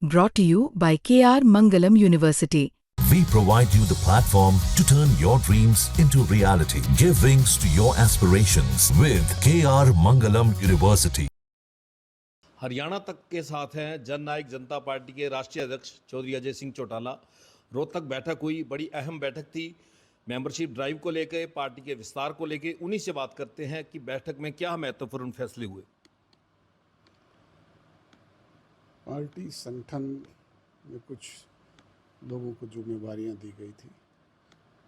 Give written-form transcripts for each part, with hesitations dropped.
Brought to you by KR Mangalam University. We provide you the platform to turn your dreams into reality. Give wings to your aspirations with KR Mangalam University. Haryana तक के साथ हैं जननायक जनता party के राष्ट्रीय अध्यक्ष चौधरी अजय सिंह चौटाला। रोहतक बैठक हुई, बड़ी अहम बैठक थी। मेंबरशिप ड्राइव को लेकर, पार्टी के विस्तार को लेकर, उन्हीं से बात करते हैं कि बैठक में क्या महत्वपूर्ण फैसले हुए। पार्टी संगठन में कुछ लोगों को जिम्मेवारियां दी गई थी।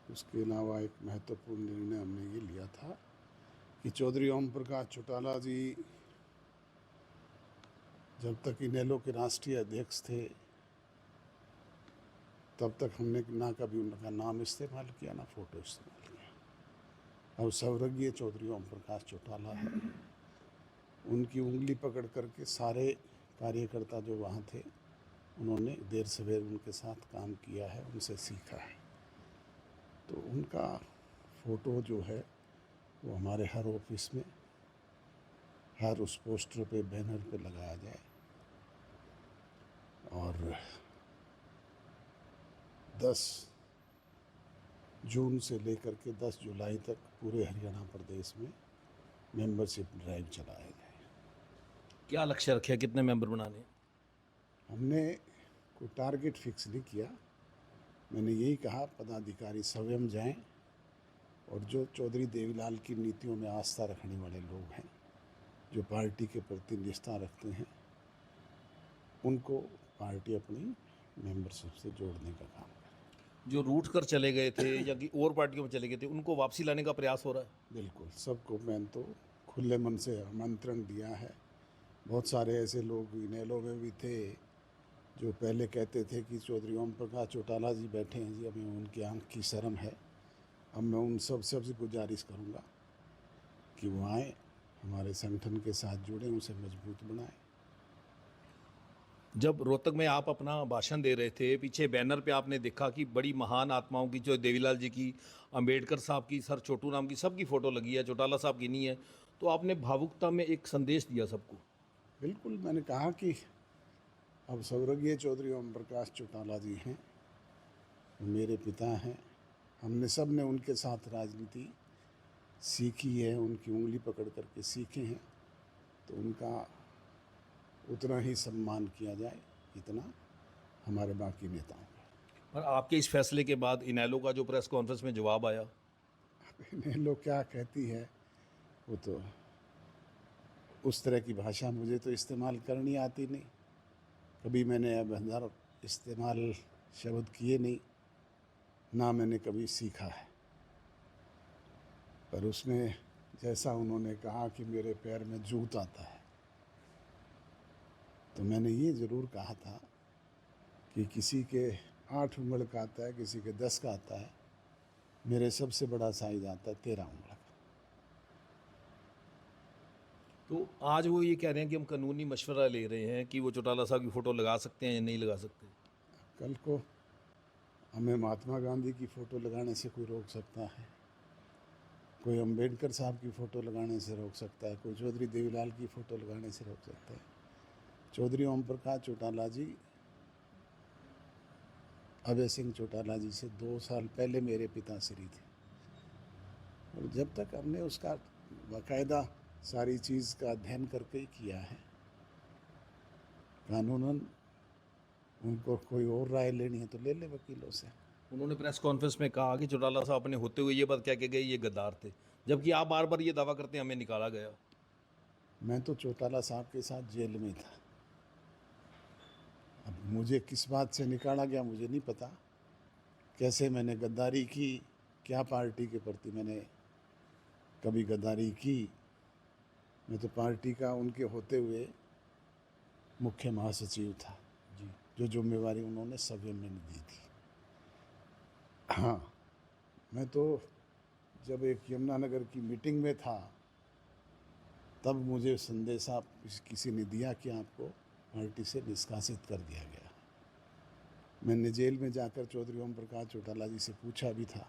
उसके अलावा एक महत्वपूर्ण निर्णय हमने ये लिया था कि चौधरी ओम प्रकाश चौटाला जी जब तक इनेलो के राष्ट्रीय अध्यक्ष थे तब तक हमने ना कभी उनका नाम इस्तेमाल किया, ना फ़ोटो इस्तेमाल किया। अब स्वर्गीय चौधरी ओम प्रकाश चौटाला है, उनकी उंगली पकड़ करके सारे कार्यकर्ता जो वहाँ थे उन्होंने देर सवेर उनके साथ काम किया है, उनसे सीखा है। तो उनका फ़ोटो जो है वो हमारे हर ऑफिस में, हर उस पोस्टर पे, बैनर पे लगाया जाए और 10 जून से लेकर के 10 जुलाई तक पूरे हरियाणा प्रदेश में मेंबरशिप ड्राइव चलाया जाए। क्या लक्ष्य रखे, कितने मेंबर बनाने? हमने कोई टारगेट फिक्स नहीं किया। मैंने यही कहा पदाधिकारी स्वयं जाएं और जो चौधरी देवीलाल की नीतियों में आस्था रखने वाले लोग हैं, जो पार्टी के प्रति निष्ठा रखते हैं, उनको पार्टी अपनी मेंबरशिप से जोड़ने का काम करे। जो रूठ कर चले गए थे या कि और पार्टियों में चले गए थे, उनको वापसी लाने का प्रयास हो रहा है? बिल्कुल, सबको मैंने तो खुले मन से आमंत्रण दिया है। बहुत सारे ऐसे लोग इनेलो में भी थे जो पहले कहते थे कि चौधरी ओम प्रकाश चौटाला जी बैठे हैं जी, हमें उनकी आंख की शर्म है। अब मैं उन सबसे गुजारिश करूंगा कि वो आए, हमारे संगठन के साथ जुड़ें, उसे मजबूत बनाएं। जब रोहतक में आप अपना भाषण दे रहे थे, पीछे बैनर पे आपने देखा कि बड़ी महान आत्माओं की, जो देवीलाल जी की, अंबेडकर साहब की, सर छोटू राम की, सबकी फ़ोटो लगी है, चौटाला साहब की नहीं है। तो आपने भावुकता में एक संदेश दिया सबको। बिल्कुल, मैंने कहा कि अब स्वर्गीय चौधरी ओम प्रकाश चौटाला जी हैं, मेरे पिता हैं। हमने सब ने उनके साथ राजनीति सीखी है, उनकी उंगली पकड़ करके सीखे हैं, तो उनका उतना ही सम्मान किया जाए जितना हमारे बाकी नेताओं का। पर आपके इस फैसले के बाद इनेलो का जो प्रेस कॉन्फ्रेंस में जवाब आया, इनेलो क्या कहती है वो तो, उस तरह की भाषा मुझे तो इस्तेमाल करनी आती नहीं। कभी मैंने अब अंदर इस्तेमाल शब्द किए नहीं, ना मैंने कभी सीखा है। पर उसमें जैसा उन्होंने कहा कि मेरे पैर में जूत आता है, तो मैंने ये ज़रूर कहा था कि किसी के 8 उंगल का आता है, किसी के 10 का आता है, मेरे सबसे बड़ा साइज आता है 13 उंगल का। तो आज वो ये कह रहे हैं कि हम कानूनी मशवरा ले रहे हैं कि वो चौटाला साहब की फ़ोटो लगा सकते हैं या नहीं लगा सकते। कल को हमें महात्मा गांधी की फ़ोटो लगाने से कोई रोक सकता है, कोई अंबेडकर साहब की फ़ोटो लगाने से रोक सकता है, कोई चौधरी देवीलाल की फ़ोटो लगाने से रोक सकता है। चौधरी ओम प्रकाश चौटाला जी अजय सिंह चौटाला जी से 2 साल पहले मेरे पिताश्री थे, और जब तक हमने उसका बाकायदा सारी चीज़ का अध्ययन करके ही किया है। कानूनन उनको कोई और राय लेनी है तो ले ले वकीलों से। उन्होंने प्रेस कॉन्फ्रेंस में कहा कि चौटाला साहब अपने होते हुए ये बात कह के गए ये गद्दार थे, जबकि आप बार बार ये दावा करते हैं हमें निकाला गया। मैं तो चौटाला साहब के साथ जेल में था। अब मुझे किस बात से निकाला गया मुझे नहीं पता, कैसे मैंने गद्दारी की, क्या पार्टी के प्रति मैंने कभी गद्दारी की। मैं तो पार्टी का उनके होते हुए मुख्य महासचिव था जी, जो जिम्मेवारी उन्होंने सभी में दी थी। हाँ, मैं तो जब एक यमुनानगर की मीटिंग में था तब मुझे संदेशा किसी ने दिया कि आपको पार्टी से निष्कासित कर दिया गया। मैंने जेल में जाकर चौधरी ओम प्रकाश चौटाला जी से पूछा भी था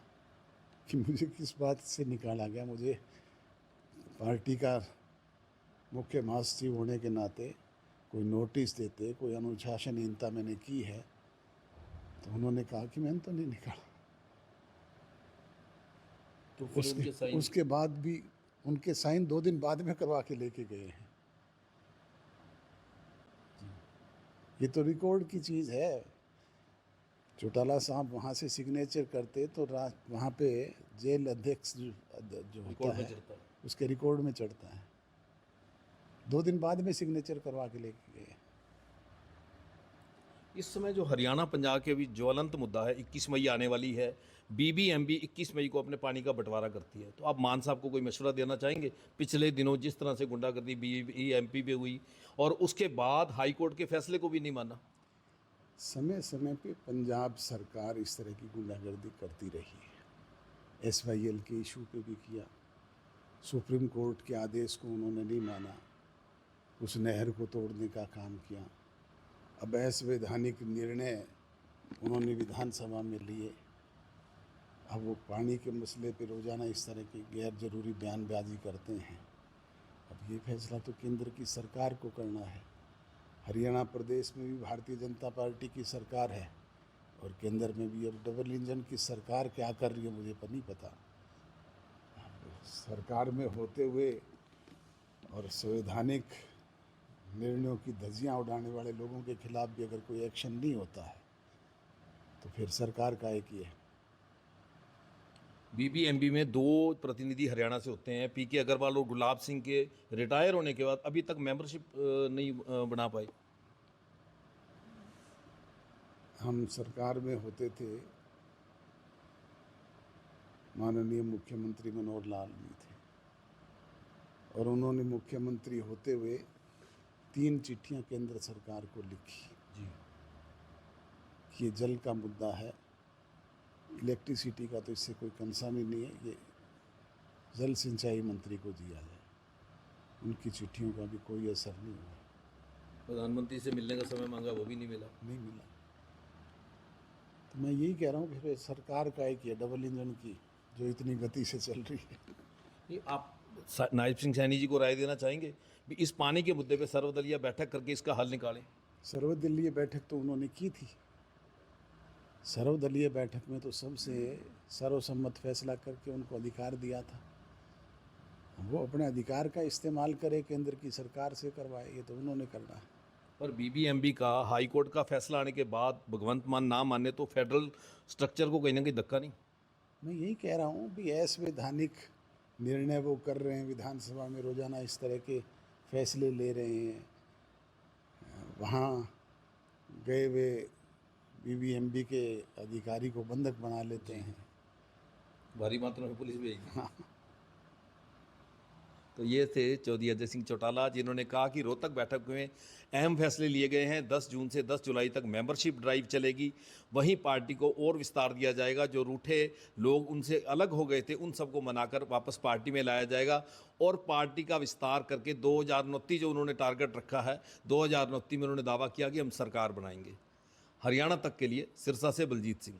कि मुझे किस बात से निकाला गया। मुझे पार्टी का मुख्य महासचिव होने के नाते कोई नोटिस देते, कोई अनुशासनहीनता मैंने की है, तो उन्होंने कहा कि मैंने तो नहीं निकाला। तो फिर उनके साइन उसके बाद भी उनके साइन 2 दिन बाद में करवा के लेके गए हैं। ये तो रिकॉर्ड की चीज़ है। चौटाला साहब वहाँ से सिग्नेचर करते तो वहाँ पे जेल अध्यक्ष जो होता रिकॉर्ड में है चढ़ता है। उसके रिकॉर्ड में चढ़ता है। 2 दिन बाद में सिग्नेचर करवा के लेके गए। इस समय जो हरियाणा पंजाब के बीच ज्वलंत मुद्दा है, 21 मई आने वाली है, बीबीएमबी 21 मई को अपने पानी का बंटवारा करती है, तो आप मान साहब को कोई मशवरा देना चाहेंगे? पिछले दिनों जिस तरह से गुंडागर्दी बीबीएमपी पे हुई और उसके बाद हाई कोर्ट के फैसले को भी नहीं माना। समय समय पे पंजाब सरकार इस तरह की गुंडागर्दी करती रही है। SYL के इशू पे भी किया, सुप्रीम कोर्ट के आदेश को उन्होंने नहीं माना, उस नहर को तोड़ने का काम किया। अब असंवैधानिक निर्णय उन्होंने विधानसभा में लिए। अब वो पानी के मसले पे रोज़ाना इस तरह की गैर जरूरी बयानबाजी करते हैं। अब ये फैसला तो केंद्र की सरकार को करना है। हरियाणा प्रदेश में भी भारतीय जनता पार्टी की सरकार है और केंद्र में भी अब डबल इंजन की सरकार क्या कर रही है मुझे पर नहीं पता। सरकार में होते हुए और संवैधानिक निर्णयों की धज्जियां उड़ाने वाले लोगों के खिलाफ भी अगर कोई एक्शन नहीं होता है तो फिर सरकार का एक ही है। बीबीएमबी में 2 प्रतिनिधि हरियाणा से होते हैं, पीके अग्रवाल और गुलाब सिंह के रिटायर होने के बाद अभी तक मेंबरशिप नहीं बना पाए। हम सरकार में होते थे, माननीय मुख्यमंत्री मनोहर लाल जी थे और उन्होंने मुख्यमंत्री होते हुए 3 चिट्ठियां केंद्र सरकार को लिखी जी कि ये जल का मुद्दा है, इलेक्ट्रिसिटी का तो इससे कोई कंसर्न ही नहीं है, ये जल सिंचाई मंत्री को दिया जाए। उनकी चिट्ठियों का भी कोई असर नहीं हुआ। प्रधानमंत्री से मिलने का समय मांगा, वो भी नहीं मिला। नहीं मिला। तो मैं यही कह रहा हूँ कि सरकार का एक ये डबल इंजन की जो इतनी गति से चल रही है। ये आप नायब सिंह सैनी जी को राय देना चाहेंगे भी इस पानी के मुद्दे पे सर्वदलीय बैठक करके इसका हल निकालें? सर्वदलीय बैठक तो उन्होंने की थी। सर्वदलीय बैठक में तो सबसे सर्वसम्मत फैसला करके उनको अधिकार दिया था। वो अपने अधिकार का इस्तेमाल करे, केंद्र की सरकार से करवाए, ये तो उन्होंने करना है। पर बीबीएमबी का हाई कोर्ट का फैसला आने के बाद भगवंत मान ना माने तो फेडरल स्ट्रक्चर को कहीं ना कहीं धक्का नहीं? मैं यही कह रहा हूँ भी असंवैधानिक निर्णय वो कर रहे हैं, विधानसभा में रोज़ाना इस तरह के फैसले ले रहे हैं। वहाँ गए हुए बीबीएमबी के अधिकारी को बंधक बना लेते हैं। भारी मात्रा में पुलिस भी आई। तो ये थे चौधरी अजय सिंह चौटाला, जिन्होंने कहा कि रोहतक बैठक में अहम फैसले लिए गए हैं। 10 जून से 10 जुलाई तक मेंबरशिप ड्राइव चलेगी। वहीं पार्टी को और विस्तार दिया जाएगा। जो रूठे लोग उनसे अलग हो गए थे उन सबको मनाकर वापस पार्टी में लाया जाएगा और पार्टी का विस्तार करके 2029 जो उन्होंने टारगेट रखा है, 2029 में उन्होंने दावा किया कि हम सरकार बनाएंगे। हरियाणा तक के लिए सिरसा से बलजीत सिंह।